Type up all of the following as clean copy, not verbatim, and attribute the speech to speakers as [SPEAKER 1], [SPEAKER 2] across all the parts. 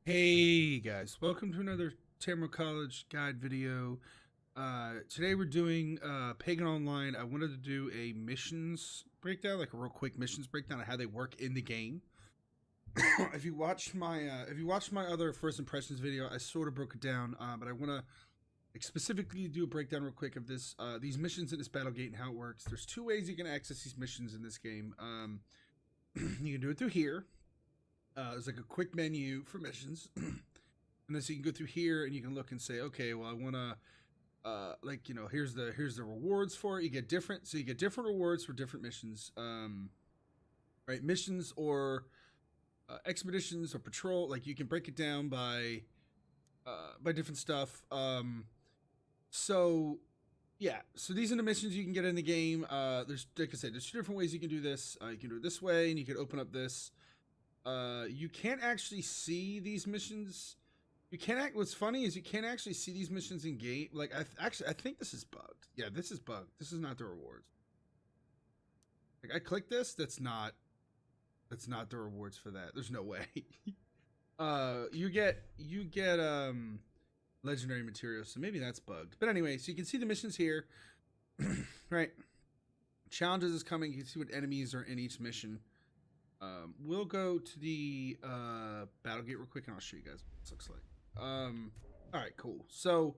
[SPEAKER 1] Hey guys, welcome to another Tamro College guide video. Today we're doing Pagan Online. I wanted to do a missions breakdown, like a real quick missions breakdown of how they work in the game. If you watched my other first impressions video, I sort of broke it down, but I want to specifically do a breakdown real quick of this these missions in this battle gate and how it works. There's two ways you can access these missions in this game. You can do it through here. There's like a quick menu for missions. And then so you can go through here and you can look and say, okay, well, I want to, like, you know, here's the rewards for it. You get different rewards for different missions, right? Missions or expeditions or patrol. Like you can break it down by different stuff. So yeah, so these are the missions you can get in the game. There's, like I said, there's two different ways you can do this. You can do it this way, and you can open up this. You can't actually see these missions. What's funny is you can't actually see these missions in game. Like, I think this is bugged. Yeah, this is bugged. This is not the rewards. Like, I click this, that's not the rewards for that. There's no way. You get legendary materials, so maybe that's bugged. But anyway, so you can see the missions here. Right. Challenges is coming. You can see what enemies are in each mission. We'll go to the battle gate real quick and I'll show you guys what this looks like. All right, cool. So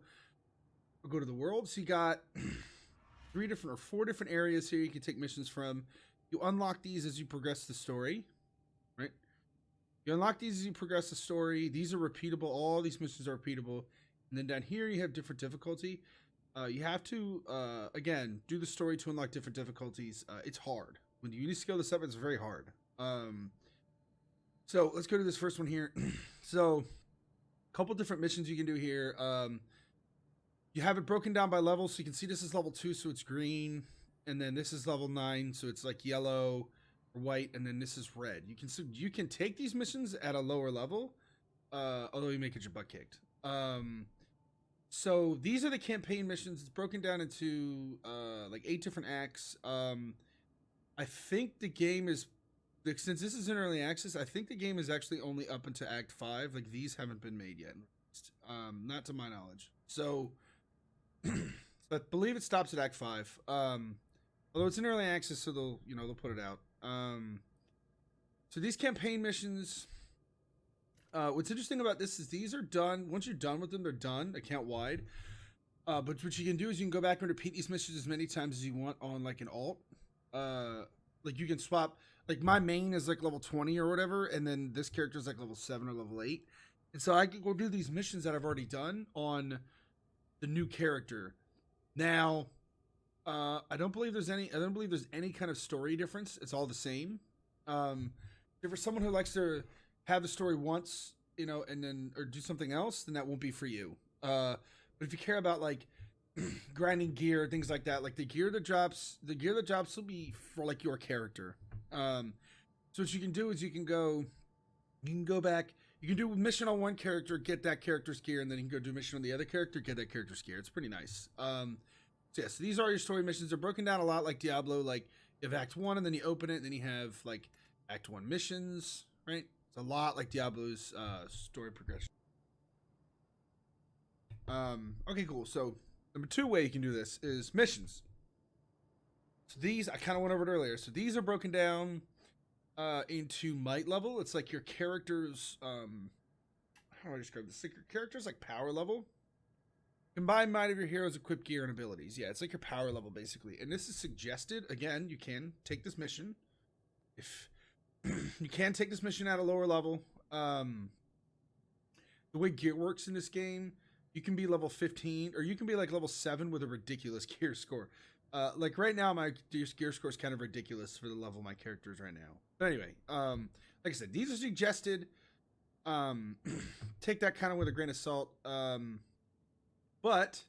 [SPEAKER 1] we'll go to the world. So you got four different areas here you can take missions from. You unlock these as you progress the story, right? You unlock these as you progress the story. These are repeatable. All these missions are repeatable. And then down here you have different difficulty. You have to, again, do the story to unlock different difficulties. It's hard. When you scale this up, it's very hard. So let's go to this first one here. So a couple different missions you can do here. You have it broken down by level, so you can see this is level 2, so it's green, and then this is level 9, so it's like yellow or white, and then this is red. You can take these missions at a lower level, although you may get your butt kicked. So these are the campaign missions. It's broken down into like 8 different acts. I think the game is, since this is in early access, I think the game is actually only up into Act 5. Like, these haven't been made yet. Not to my knowledge. So, I believe it stops at Act 5. Although it's in early access, so they'll put it out. So these campaign missions, what's interesting about this is these are done, once you're done with them, they're done, account-wide. But what you can do is you can go back and repeat these missions as many times as you want on, like, an alt. Like, you can swap, like, my main is like level 20 or whatever, and then this character is like level 7 or level 8, and so I can go do these missions that I've already done on the new character. Now, I don't believe there's any kind of story difference. It's all the same. If for someone who likes to have the story once, and then or do something else, then that won't be for you. But if you care about, like, grinding gear, things like that, like the gear that drops will be for, like, your character. So what you can do is you can go back, you can do a mission on one character, get that character's gear, and then you can go do a mission on the other character, get that character's gear. It's pretty nice. So yeah, so these are your story missions. They're broken down a lot like Diablo. Like, you have Act 1, and then you open it, and then you have, like, Act 1 missions, right? It's a lot like Diablo's story progression. Okay, cool. So number 2 way you can do this is missions. So these, I kind of went over it earlier. So these are broken down into might level. It's like your character's, how do I describe this? Like your character's, like, power level. Combine might of your hero's equipped gear and abilities. Yeah, it's like your power level, basically. And this is suggested. Again, you can take this mission. If you can take this mission at a lower level. The way gear works in this game, you can be level 15, or you can be like level 7 with a ridiculous gear score. Like right now, my gear score is kind of ridiculous for the level my character is right now. But anyway, like I said, these are suggested. Take that kind of with a grain of salt. But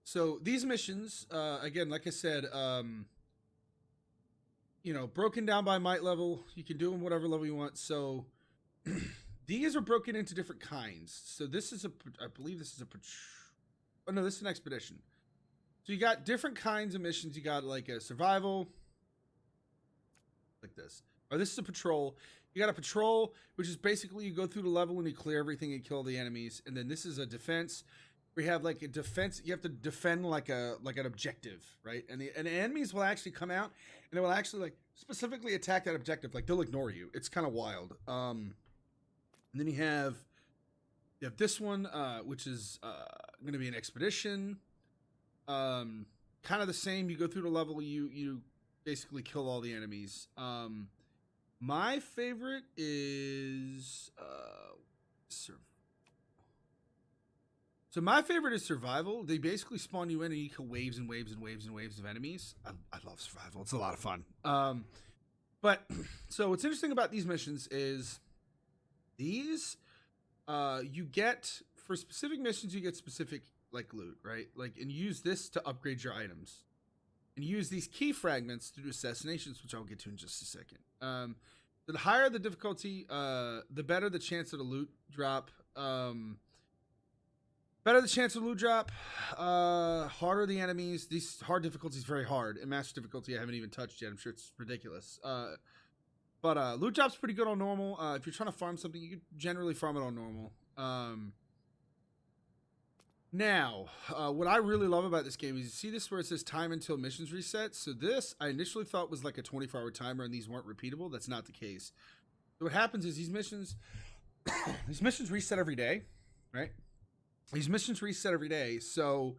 [SPEAKER 1] so these missions, again, like I said, broken down by might level. You can do them whatever level you want. So these are broken into different kinds. So this is I believe this is oh no, this is an expedition. So you got different kinds of missions. You got like a survival, like this. Or this is a patrol. You got a patrol, which is basically you go through the level and you clear everything and kill the enemies. And then this is a defense. We have like a defense. You have to defend like an objective, right? And the enemies will actually come out and they will actually like specifically attack that objective. Like they'll ignore you. It's kind of wild. And then you have this one, which is going to be an expedition. Kind of the same. You go through the level. You basically kill all the enemies. My favorite is so my favorite is survival. They basically spawn you in and you kill waves and waves and waves and waves of enemies. I love survival. It's a lot of fun. But so what's interesting about these missions is these you get for specific missions you get specific like loot, right? Like and use this to upgrade your items. And use these key fragments to do assassinations, which I'll get to in just a second. The higher the difficulty, the better the chance of the loot drop. Better the chance of loot drop. Harder the enemies. These hard difficulty is very hard. And master difficulty I haven't even touched yet. I'm sure it's ridiculous. But loot drop's pretty good on normal. If you're trying to farm something, you can generally farm it on normal. Now, what I really love about this game is you see this where it says time until missions reset. So this I initially thought was like a 24-hour timer and these weren't repeatable. That's not the case. So what happens is these missions reset every day, right? These missions reset every day. So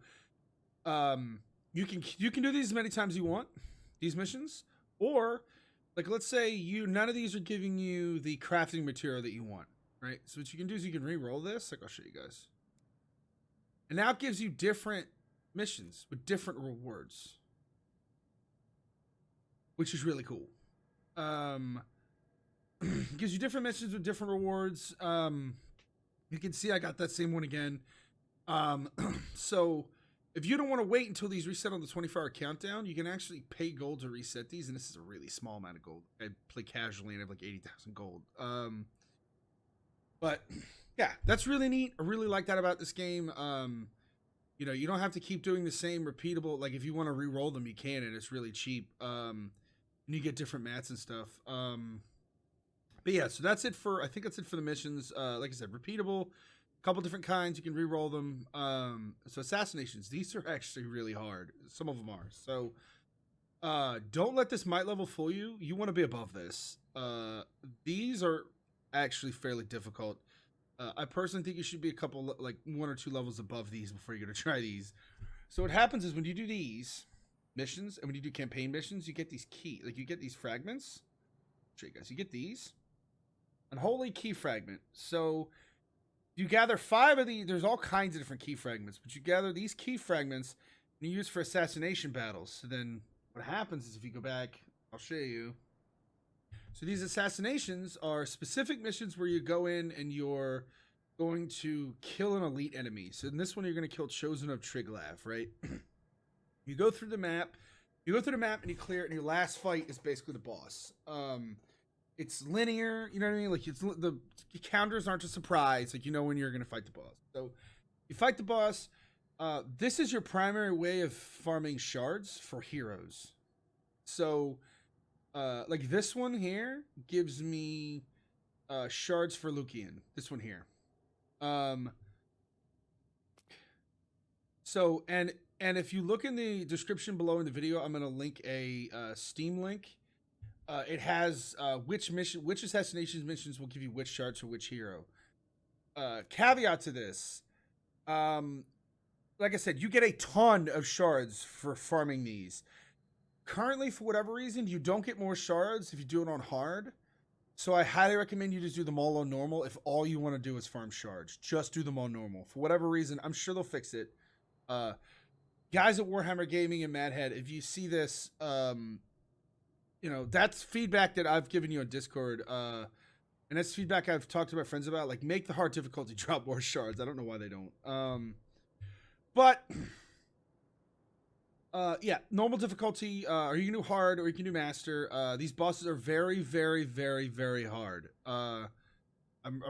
[SPEAKER 1] you can do these as many times as you want, these missions. Or like let's say none of these are giving you the crafting material that you want, right? So what you can do is you can re-roll this. Like I'll show you guys. And now it gives you different missions with different rewards, which is really cool. It gives you different missions with different rewards. You can see I got that same one again. So if you don't want to wait until these reset on the 24-hour countdown, you can actually pay gold to reset these. And this is a really small amount of gold. I play casually and I have like 80,000 gold. But yeah, that's really neat. I really like that about this game. You know, you don't have to keep doing the same repeatable. Like if you want to re-roll them, you can, and it's really cheap. And you get different mats and stuff. But yeah, so that's it for. I think that's it for the missions. Like I said, repeatable, a couple different kinds. You can re-roll them. So assassinations. These are actually really hard. Some of them are. So don't let this might level fool you. You want to be above this. These are actually fairly difficult. I personally think you should be a couple, like 1 or 2 levels above these before you're going to try these. So what happens is when you do these missions and when you do campaign missions, you get these you get these fragments. I'll show you guys. You get these. Unholy key fragment. So you gather 5 of these. There's all kinds of different key fragments, but you gather these key fragments and you use for assassination battles. So then what happens is if you go back, I'll show you. So these assassinations are specific missions where you go in and you're going to kill an elite enemy. So in this one, you're going to kill Chosen of Triglav, right? You go through the map. You go through the map and you clear it, and your last fight is basically the boss. It's linear, you know what I mean? Like the counters aren't a surprise. Like you know when you're going to fight the boss. So you fight the boss. This is your primary way of farming shards for heroes. So like this one here gives me shards for Lucian. This one here. So and if you look in the description below in the video, I'm gonna link a Steam link. It has which assassinations missions will give you which shards for which hero. Caveat to this, like I said, you get a ton of shards for farming these. Currently, for whatever reason, you don't get more shards if you do it on hard. So I highly recommend you just do them all on normal. If all you want to do is farm shards, just do them on normal. For whatever reason, I'm sure they'll fix it. Guys at Warhammer Gaming and Madhead, if you see this, you know, that's feedback that I've given you on Discord. And that's feedback I've talked to my friends about. Like, make the hard difficulty drop more shards. I don't know why they don't. But yeah, normal difficulty, or you can do hard, or you can do master. These bosses are very, very, very, very hard. I'm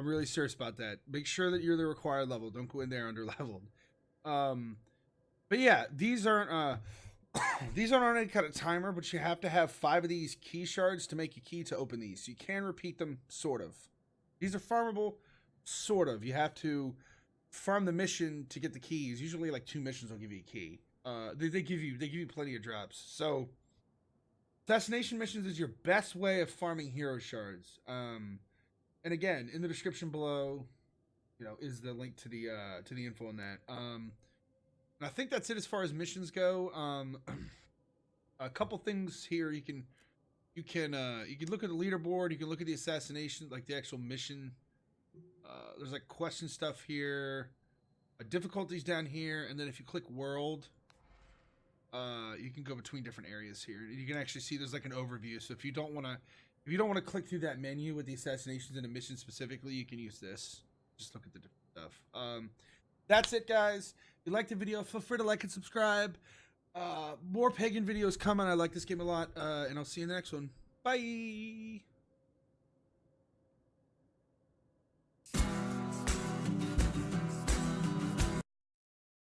[SPEAKER 1] really serious about that. Make sure that you're the required level. Don't go in there under leveled. But yeah, these aren't These aren't on any kind of timer, but you have to have 5 of these key shards to make a key to open these. So you can repeat them, sort of. These are farmable, sort of. You have to farm the mission to get the keys. Usually, like 2 missions will give you a key. They give you plenty of drops. So assassination missions is your best way of farming hero shards. And again, in the description below, is the link to the info on that. And I think that's it as far as missions go. A couple things here you can look at the leaderboard. You can look at the assassination, like the actual mission. There's like question stuff here, difficulties down here, and then if you click world, you can go between different areas here. You can actually see there's like an overview. So if you don't want to click through that menu with the assassinations and a mission specifically, you can use this. Just look at the different stuff. That's it, guys. If you liked the video, feel free to like and subscribe. More Pagan videos coming. I like this game a lot, and I'll see you in the next one. Bye.